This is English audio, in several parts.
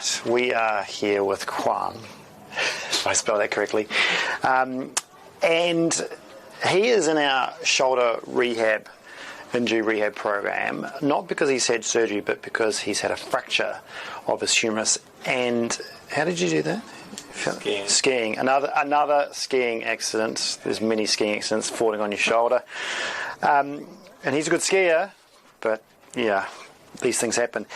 Right, we are here with Kwan, if I spell that correctly, and he is in our shoulder injury rehab program, not because he's had surgery, but because he's had a fracture of his humerus. And how did you do that? Skiing. Another skiing accident. There's many skiing accidents, falling on your shoulder. And he's a good skier, but yeah, these things happen.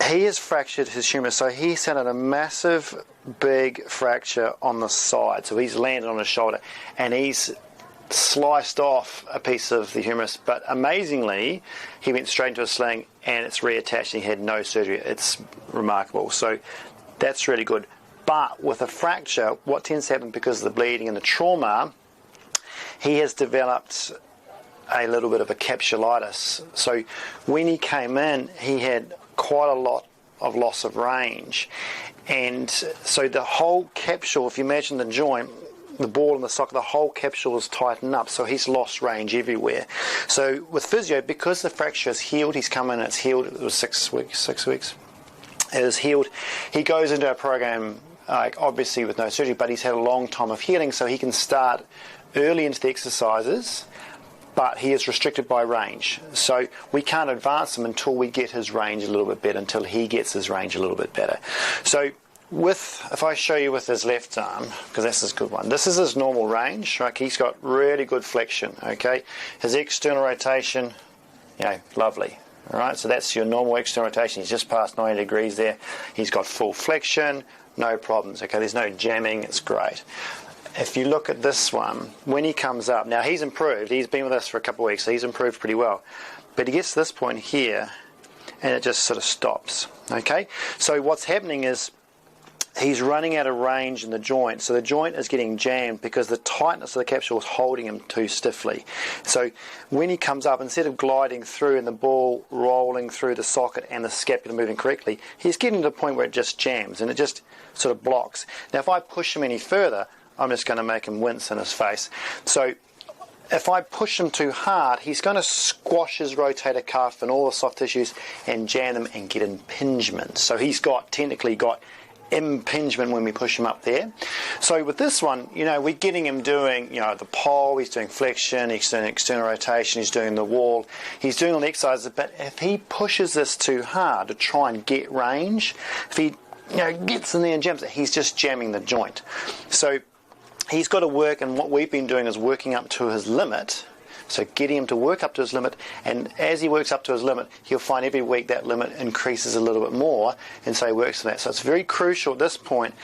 He has fractured his humerus, so he's had a massive, big fracture on the side. So he's landed on his shoulder, and he's sliced off a piece of the humerus. But amazingly, he went straight into a sling, and it's reattached, and he had no surgery. It's remarkable. So that's really good. But with a fracture, what tends to happen because of the bleeding and the trauma, he has developed a little bit of a capsulitis. So when he came in, he had quite a lot of loss of range. And so the whole capsule, if you imagine the joint, the ball and the socket, the whole capsule is tightened up, so he's lost range everywhere. So with physio, because the fracture is healed, he's come in, it's healed, it was 6 weeks, it is healed. He goes into our program, obviously with no surgery, but he's had a long time of healing, so he can start early into the exercises, but he is restricted by range. So we can't advance him until we get his range a little bit better, until he gets his range a little bit better. So if I show you with his left arm, because this is a good one, this is his normal range, right? He's got really good flexion, okay? His external rotation, lovely. All right, so that's your normal external rotation. He's just past 90 degrees there. He's got full flexion, no problems, okay? There's no jamming, it's great. If you look at this one, when he comes up, now he's improved. He's been with us for a couple of weeks, so he's improved pretty well. But he gets to this point here, and it just sort of stops, okay? So what's happening is he's running out of range in the joint, so the joint is getting jammed because the tightness of the capsule is holding him too stiffly. So when he comes up, instead of gliding through and the ball rolling through the socket and the scapula moving correctly, he's getting to the point where it just jams and it just sort of blocks. Now if I push him any further, I'm just going to make him wince in his face. So if I push him too hard, he's going to squash his rotator cuff and all the soft tissues and jam them and get impingement. So he's technically got impingement when we push him up there. So with this one, we're getting him doing, the pole, he's doing flexion, he's doing external rotation, he's doing the wall, he's doing all the exercises, but if he pushes this too hard to try and get range, if he gets in there and jams it, he's just jamming the joint. So he's got to work, and what we've been doing is working up to his limit. So getting him to work up to his limit, and as he works up to his limit, he'll find every week that limit increases a little bit more, and so he works on that. So it's very crucial at this point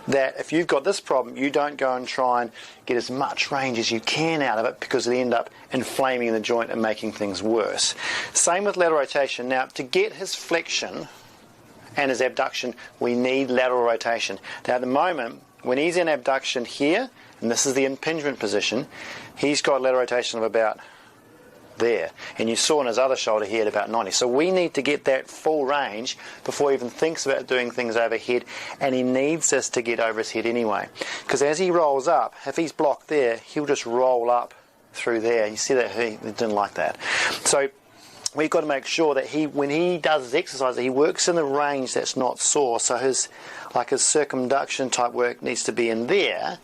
that if you've got this problem, you don't go and try and get as much range as you can out of it, because they end up inflaming the joint and making things worse. Same with lateral rotation. Now, to get his flexion and his abduction, we need lateral rotation. Now, at the moment, when he's in abduction here, and this is the impingement position, he's got lateral rotation of about there. And you saw on his other shoulder here at about 90. So we need to get that full range before he even thinks about doing things overhead, and he needs this to get over his head anyway. Because as he rolls up, if he's blocked there, he'll just roll up through there. You see that? He didn't like that. So we've got to make sure that when he does his exercise, he works in the range that's not sore. So his circumduction type work needs to be in there.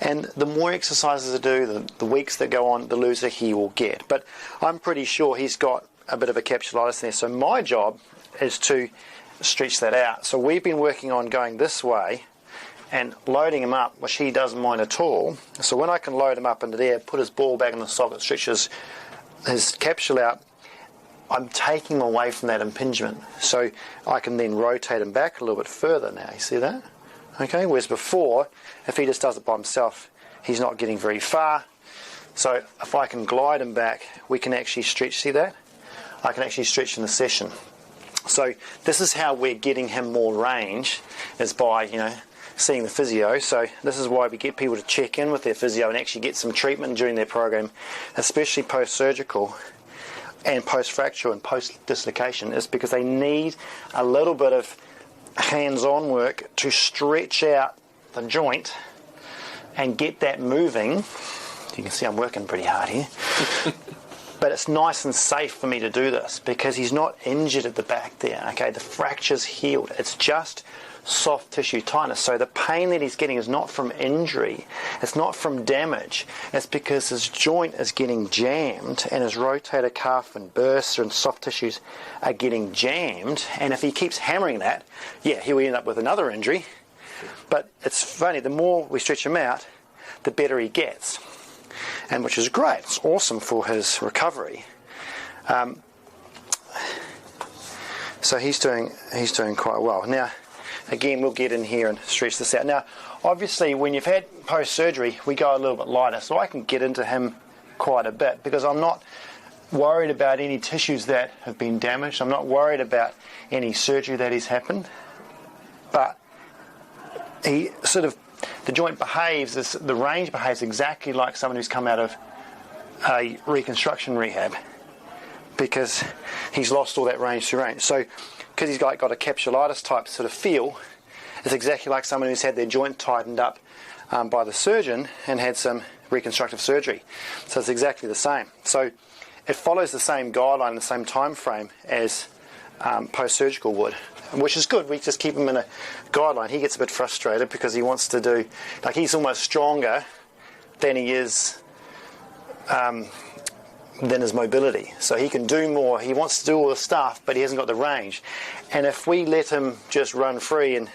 And the more exercises I do, the weeks that go on, the looser he will get. But I'm pretty sure he's got a bit of a capsulitis there. So my job is to stretch that out. So we've been working on going this way and loading him up, which he doesn't mind at all. So when I can load him up into there, put his ball back in the socket, stretch his capsule out, I'm taking him away from that impingement. So I can then rotate him back a little bit further now. You see that? Okay, whereas before, if he just does it by himself, he's not getting very far. So if I can glide him back, we can actually stretch. See that? I can actually stretch in the session. So this is how we're getting him more range, is by, seeing the physio. So this is why we get people to check in with their physio and actually get some treatment during their program, especially post-surgical and post-fracture and post-dislocation, is because they need a little bit of hands-on work to stretch out the joint and get that moving. You can see I'm working pretty hard here. But it's nice and safe for me to do this because he's not injured at the back there, okay? The fracture's healed. It's just soft tissue tightness. So the pain that he's getting is not from injury. It's not from damage. It's because his joint is getting jammed and his rotator cuff and bursa and soft tissues are getting jammed. And if he keeps hammering that, yeah, he'll end up with another injury. But it's funny, the more we stretch him out, the better he gets. And which is great. It's awesome for his recovery. So he's doing quite well. Now, again, we'll get in here and stretch this out. Now, obviously, when you've had post-surgery, we go a little bit lighter, so I can get into him quite a bit because I'm not worried about any tissues that have been damaged. I'm not worried about any surgery that has happened. But he sort of, the joint behaves, the range behaves exactly like someone who's come out of a reconstruction rehab because he's lost all that range to range. So, because he's got a capsulitis type sort of feel, it's exactly like someone who's had their joint tightened up by the surgeon and had some reconstructive surgery. So it's exactly the same. So it follows the same guideline, the same time frame as post-surgical would, which is good. We just keep him in a guideline. He gets a bit frustrated because he wants to do, like he's almost stronger than he is than his mobility. So he can do more. He wants to do all the stuff, but he hasn't got the range. And if we let him just run free and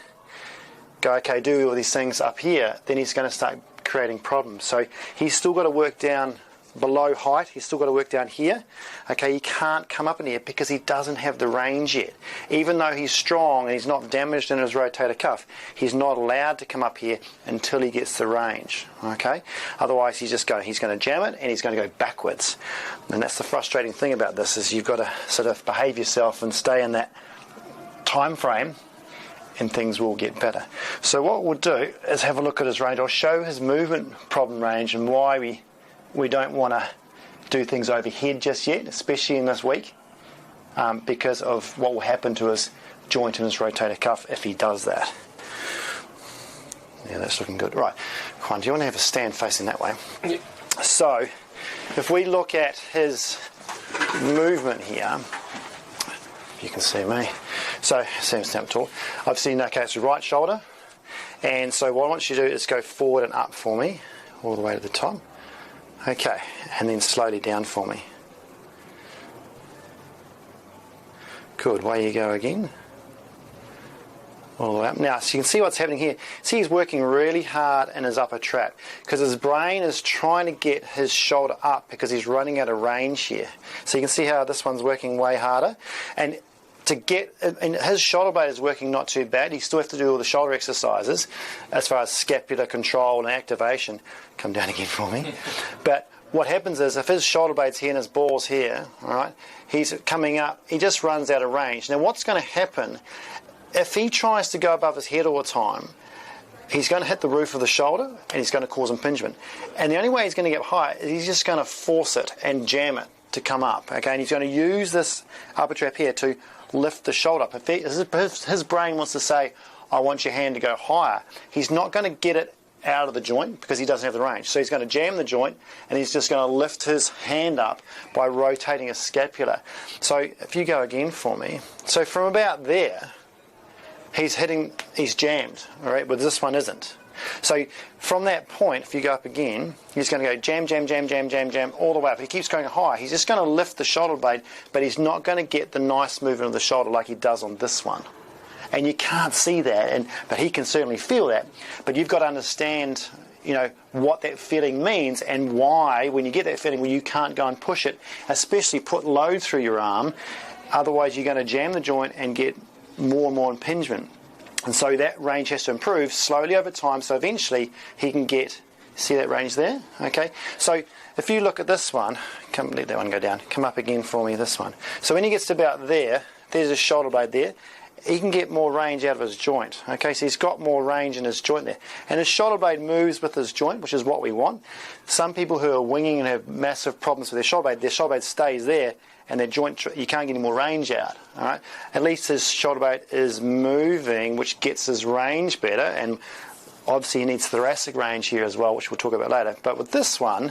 go, okay, do all these things up here, then he's going to start creating problems. So he's still got to work down below height. He's still got to work down here. Okay, he can't come up in here because he doesn't have the range yet. Even though he's strong and he's not damaged in his rotator cuff, he's not allowed to come up here until he gets the range. Okay, otherwise he's going to jam it and he's going to go backwards. And that's the frustrating thing about this, is you've got to sort of behave yourself and stay in that time frame and things will get better. So what we'll do is have a look at his range. I'll show his movement problem range and why we don't want to do things overhead just yet, especially in this week, because of what will happen to his joint and his rotator cuff if he does that. Yeah, that's looking good. Right, Juan, do you want to have a stand facing that way? Yeah. So, if we look at his movement here, if you can see me. So, Sam stand up tall. I've seen, okay, it's the right shoulder. And so what I want you to do is go forward and up for me, all the way to the top. Okay, and then slowly down for me. Good, way you go again. All the way up. Now, so you can see what's happening here. See, he's working really hard in his upper trap because his brain is trying to get his shoulder up because he's running out of range here. So you can see how this one's working way harder. And his shoulder blade is working not too bad. He still has to do all the shoulder exercises as far as scapular control and activation. Come down again for me. But what happens is if his shoulder blade's here and his ball's here, all right, he's coming up, he just runs out of range. Now what's going to happen, if he tries to go above his head all the time, he's going to hit the roof of the shoulder and he's going to cause impingement. And the only way he's going to get high is he's just going to force it and jam it to come up. Okay, and he's going to use this upper trap here to lift the shoulder up. If his brain wants to say, I want your hand to go higher, he's not going to get it out of the joint because he doesn't have the range. So he's going to jam the joint and he's just going to lift his hand up by rotating his scapula. So if you go again for me, so from about there, he's jammed, all right, but this one isn't. So from that point, if you go up again, he's going to go jam, jam, jam, jam, jam, jam, all the way up. If he keeps going high, he's just going to lift the shoulder blade, but he's not going to get the nice movement of the shoulder like he does on this one. And you can't see that, but he can certainly feel that. But you've got to understand, what that feeling means and why, when you get that feeling, you can't go and push it, especially put load through your arm. Otherwise, you're going to jam the joint and get more and more impingement. And so that range has to improve slowly over time, so eventually he can get, see that range there? Okay, so if you look at this one, let that one go down, come up again for me, this one. So when he gets to about there, there's his shoulder blade there, he can get more range out of his joint. Okay, so he's got more range in his joint there. And his shoulder blade moves with his joint, which is what we want. Some people who are winging and have massive problems with their shoulder blade stays there, and their joint, you can't get any more range out. All right, at least his shoulder blade is moving, which gets his range better, and obviously he needs thoracic range here as well, which we'll talk about later. But with this one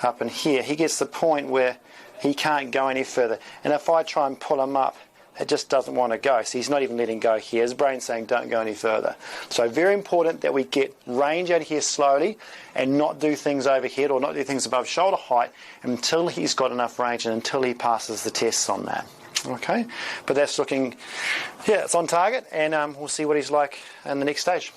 up in here, he gets the point where he can't go any further. And if I try and pull him up, it just doesn't want to go. So he's not even letting go here. His brain's saying don't go any further. So very important that we get range out here slowly and not do things overhead or not do things above shoulder height until he's got enough range and until he passes the tests on that. Okay, but that's looking, yeah, it's on target, and we'll see what he's like in the next stage.